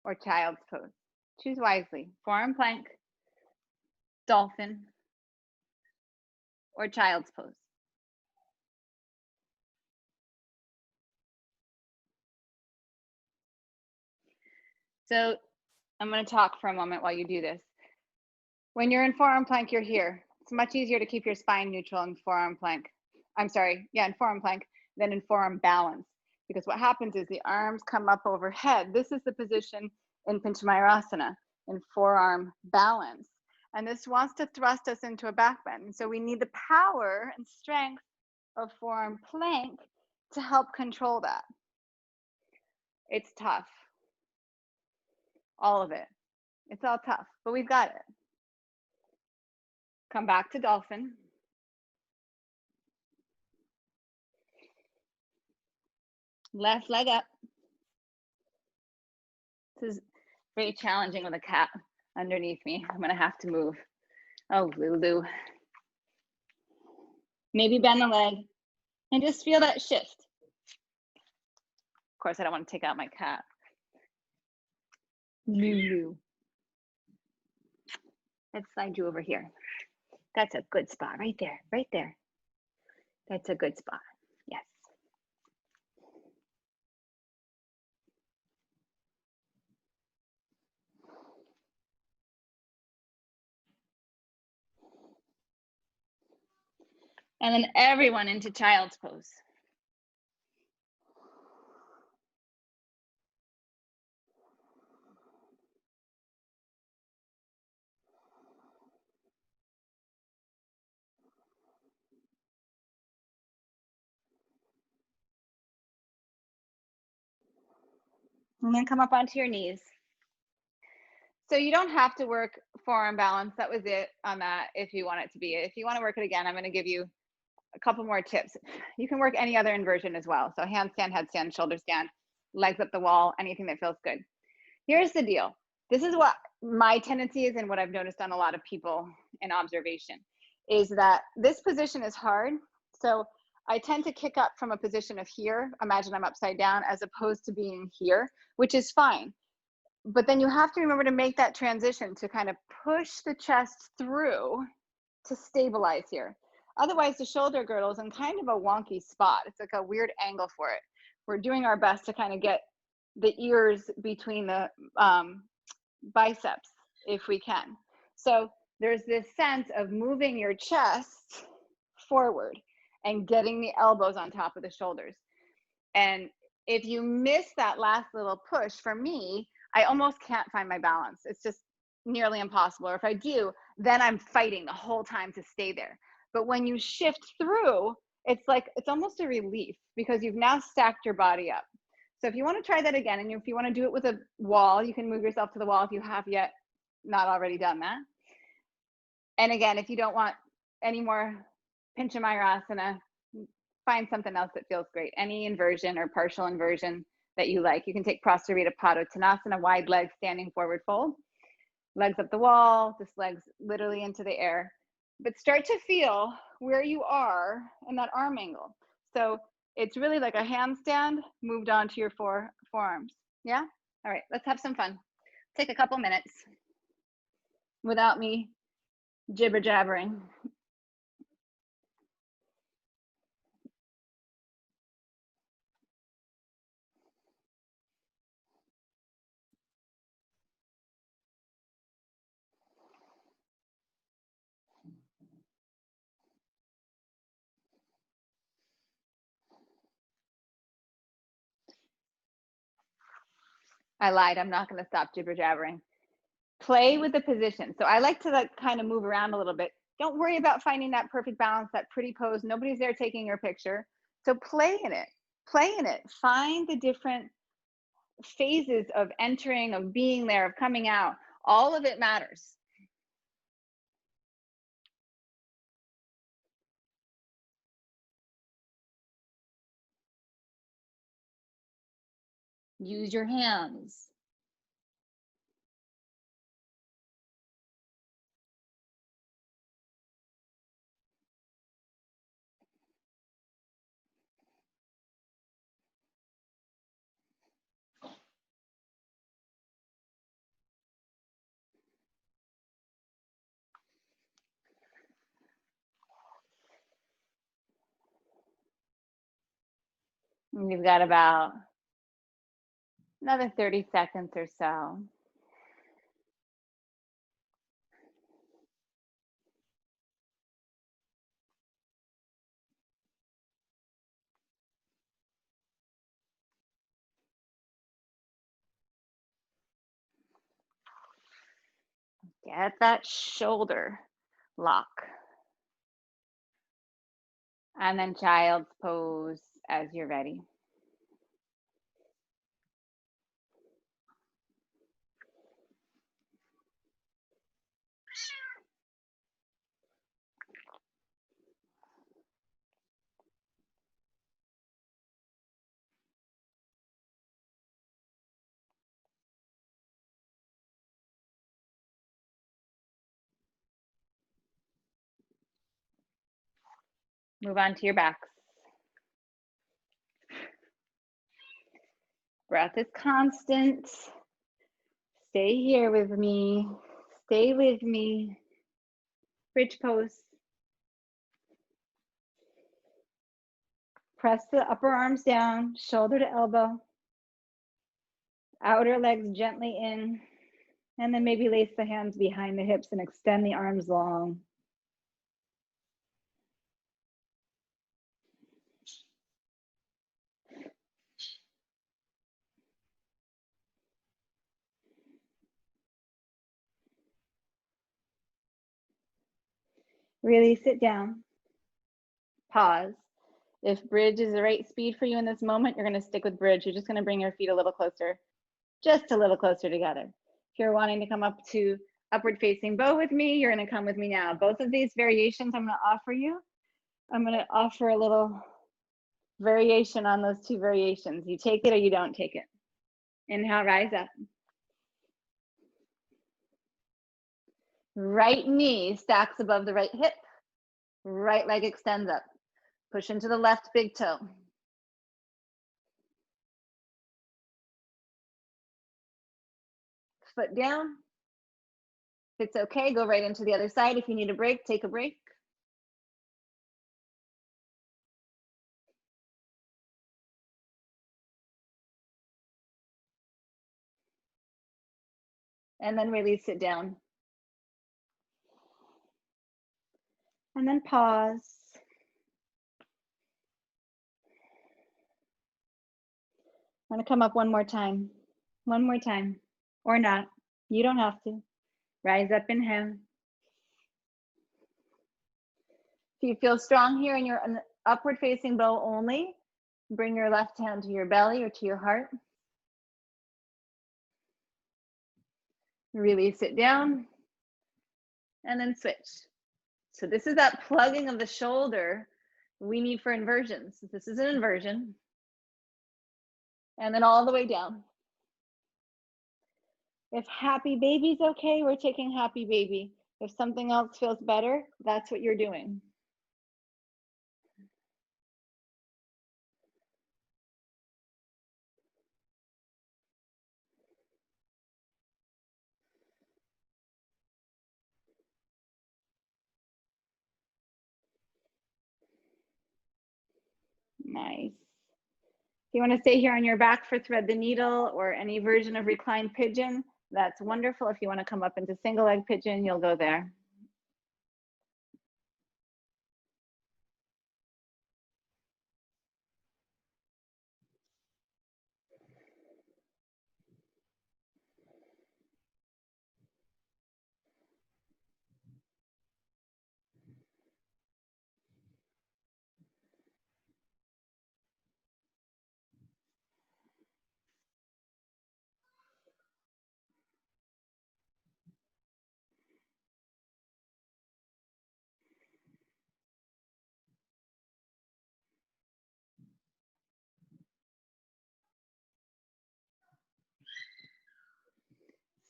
or child's pose. Choose wisely. Forearm plank, dolphin, or child's pose. So I'm going to talk for a moment while you do this. When you're in forearm plank, you're here. It's much easier to keep your spine neutral in forearm plank. In forearm plank than in forearm balance. Because what happens is the arms come up overhead. This is the position in Panchamayurasana, in forearm balance. And this wants to thrust us into a back bend. And so we need the power and strength of forearm plank to help control that. It's tough. All of it. It's all tough, but we've got it. Come back to dolphin. Left leg up. This is very challenging with a cat underneath me. I'm gonna have to move. Oh, Lulu. Maybe bend the leg and just feel that shift. Of course, I don't want to take out my cat. Lulu. Let's slide you over here. That's a good spot right there, right there. That's a good spot. Yes. And then everyone into child's pose. And then come up onto your knees. So you don't have to work forearm balance. That was it on that if you want it to be. If you want to work it again, I'm going to give you a couple more tips. You can work any other inversion as well. So handstand, headstand, shoulder stand, legs up the wall, anything that feels good. Here's the deal. This is what my tendency is and what I've noticed on a lot of people in observation is that this position is hard. So I tend to kick up from a position of here. Imagine I'm upside down as opposed to being here, which is fine. But then you have to remember to make that transition to kind of push the chest through to stabilize here. Otherwise, the shoulder girdle is in kind of a wonky spot. It's like a weird angle for it. We're doing our best to kind of get the ears between the biceps if we can. So there's this sense of moving your chest forward and getting the elbows on top of the shoulders. And if you miss that last little push, for me, I almost can't find my balance. It's just nearly impossible. Or if I do, then I'm fighting the whole time to stay there. But when you shift through, it's like, it's almost a relief because you've now stacked your body up. So if you want to try that again, and if you want to do it with a wall, you can move yourself to the wall if you have yet not already done that. And again, if you don't want any more Panchamayurasana, find something else that feels great. Any inversion or partial inversion that you like. You can take Prasarita Padottanasana, wide legs, standing forward fold. Legs up the wall, just legs literally into the air. But start to feel where you are in that arm angle. So it's really like a handstand moved onto your forearms. Yeah? All right, let's have some fun. Take a couple minutes without me jibber jabbering. I lied, I'm not gonna stop jibber jabbering. Play with the position. So I like to like kind of move around a little bit. Don't worry about finding that perfect balance, that pretty pose. Nobody's there taking your picture. So play in it. Play in it. Find the different phases of entering, of being there, of coming out. All of it matters. Use your hands. And you've got about another 30 seconds or so. Get that shoulder lock. And then child's pose as you're ready. Move on to your backs. Breath is constant. Stay here with me. Stay with me. Bridge pose. Press the upper arms down, shoulder to elbow. Outer legs gently in. And then maybe lace the hands behind the hips and extend the arms long. Really sit down. Pause. If bridge is the right speed for you in this moment, you're going to stick with bridge. You're just going to bring your feet a little closer, just a little closer together. If you're wanting to come up to upward facing bow with me, you're going to come with me now. Both of these variations I'm going to offer you. I'm going to offer a little variation on those two variations. You take it or you don't take it. Inhale, rise up. Right knee stacks above the right hip. Right leg extends up. Push into the left big toe. Foot down. If it's okay, go right into the other side. If you need a break, take a break. And then release it down. And then pause. I'm gonna come up one more time. One more time, or not. You don't have to. Rise up, inhale. If you feel strong here and you're an upward facing bow only, bring your left hand to your belly or to your heart. Release it down and then switch. So this is that plugging of the shoulder we need for inversions. This is an inversion. And then all the way down. If happy baby's okay, we're taking happy baby. If something else feels better, that's what you're doing. Nice. If you want to stay here on your back for thread the needle or any version of reclined pigeon, that's wonderful. If you want to come up into single leg pigeon, you'll go there.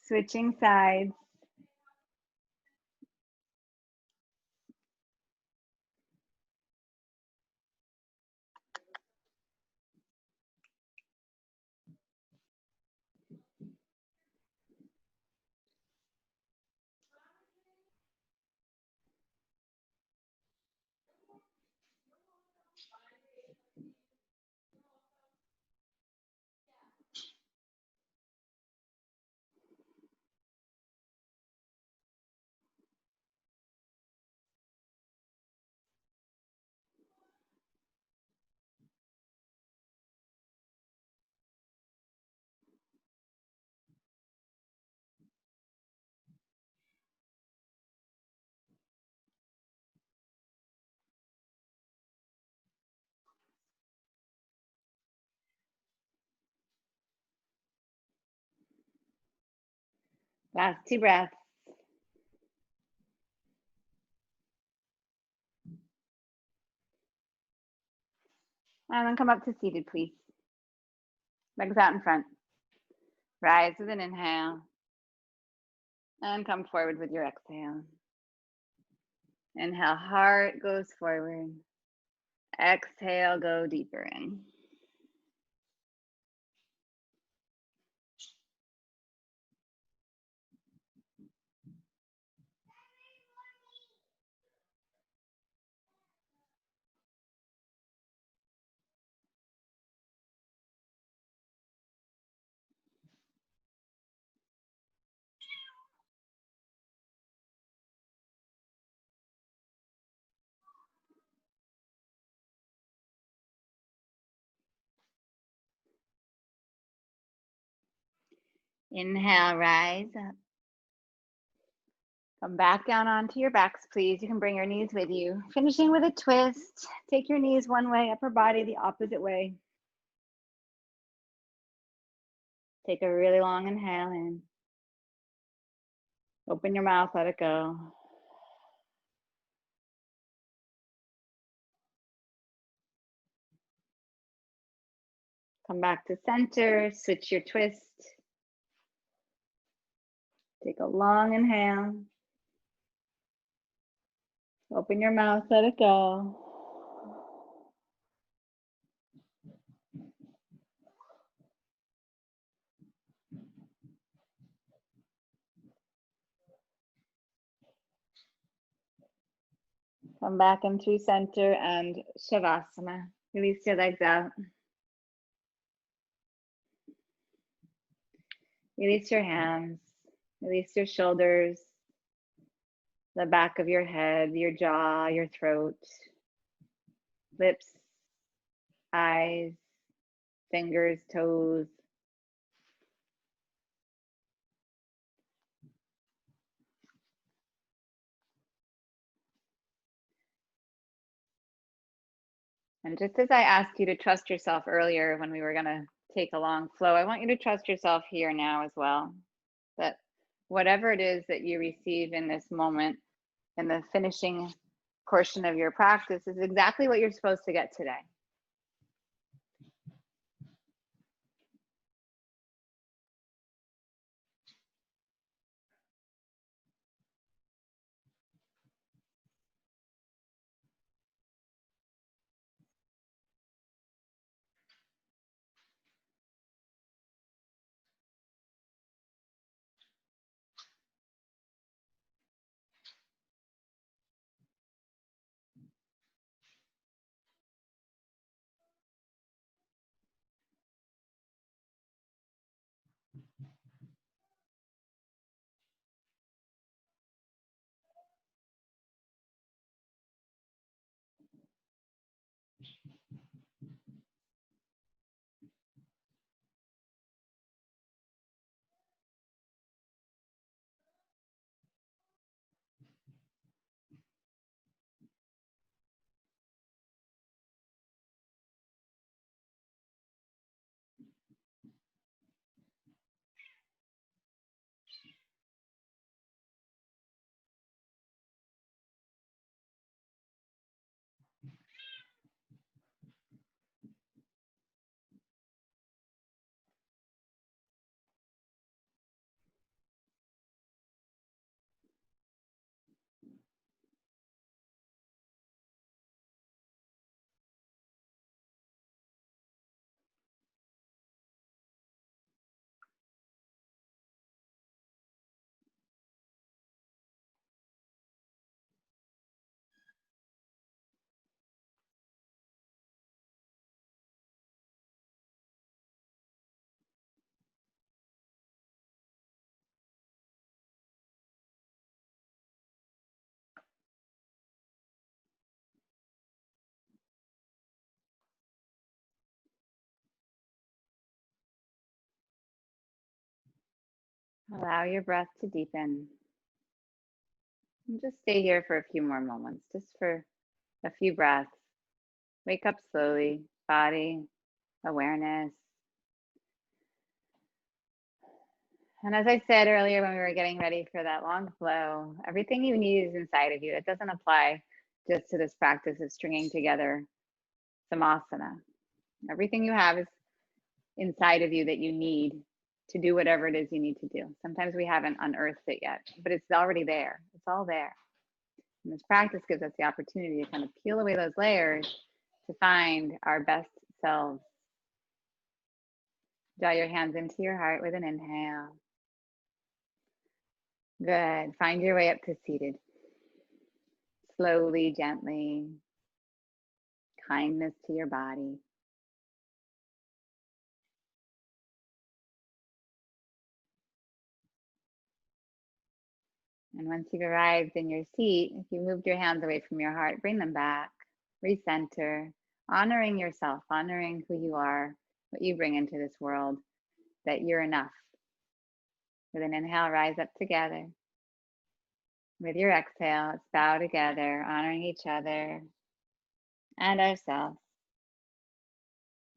Switching sides. Last 2 breaths. And then come up to seated, please. Legs out in front. Rise with an inhale. And come forward with your exhale. Inhale, heart goes forward. Exhale, go deeper in. Inhale, rise up. Come back down onto your backs, please. You can bring your knees with you. Finishing with a twist. Take your knees one way, upper body the opposite way. Take a really long inhale in. Open your mouth, let it go. Come back to center, switch your twist. Take a long inhale. Open your mouth, let it go. Come back into center and Shavasana. Release your legs out. Release your hands. Release your shoulders, the back of your head, your jaw, your throat, lips, eyes, fingers, toes. And just as I asked you to trust yourself earlier when we were going to take a long flow, I want you to trust yourself here now as well. That whatever it is that you receive in this moment, in the finishing portion of your practice, is exactly what you're supposed to get today. Allow your breath to deepen. And just stay here for a few more moments, just for a few breaths. Wake up slowly, body awareness. And as I said earlier when we were getting ready for that long flow, everything you need is inside of you. It doesn't apply just to this practice of stringing together samasana. Everything you have is inside of you that you need to do whatever it is you need to do. Sometimes we haven't unearthed it yet, but it's already there. It's all there. And this practice gives us the opportunity to kind of peel away those layers to find our best selves. Draw your hands into your heart with an inhale. Good. Find your way up to seated. Slowly, gently. Kindness to your body. And once you've arrived in your seat, if you moved your hands away from your heart, bring them back. Recenter. Honoring yourself, honoring who you are, what you bring into this world, that you're enough. With an inhale, rise up together. With your exhale, let's bow together, honoring each other and ourselves.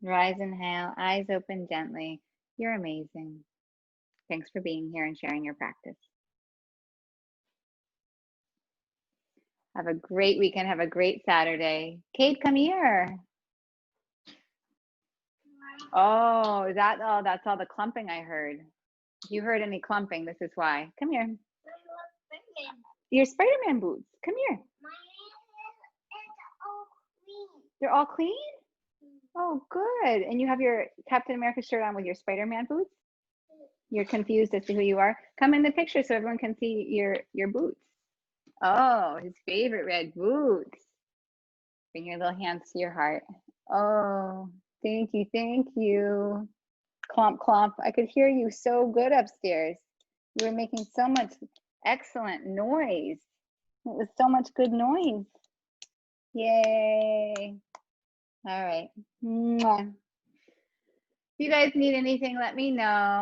Rise, inhale, eyes open gently. You're amazing. Thanks for being here and sharing your practice. Have a great weekend. Have a great Saturday. Kate, come here. Oh, that's all the clumping I heard. If you heard any clumping, this is why. Come here. Your Spider-Man boots. Come here. They're all clean? Oh, good. And you have your Captain America shirt on with your Spider-Man boots? You're confused as to who you are? Come in the picture so everyone can see your boots. Oh, his favorite red boots. Bring your little hands to your heart. Oh, thank you, thank you. Clomp, clomp. I could hear you so good upstairs. You were making so much excellent noise. It was so much good noise. Yay. All right. Mwah. If you guys need anything, let me know.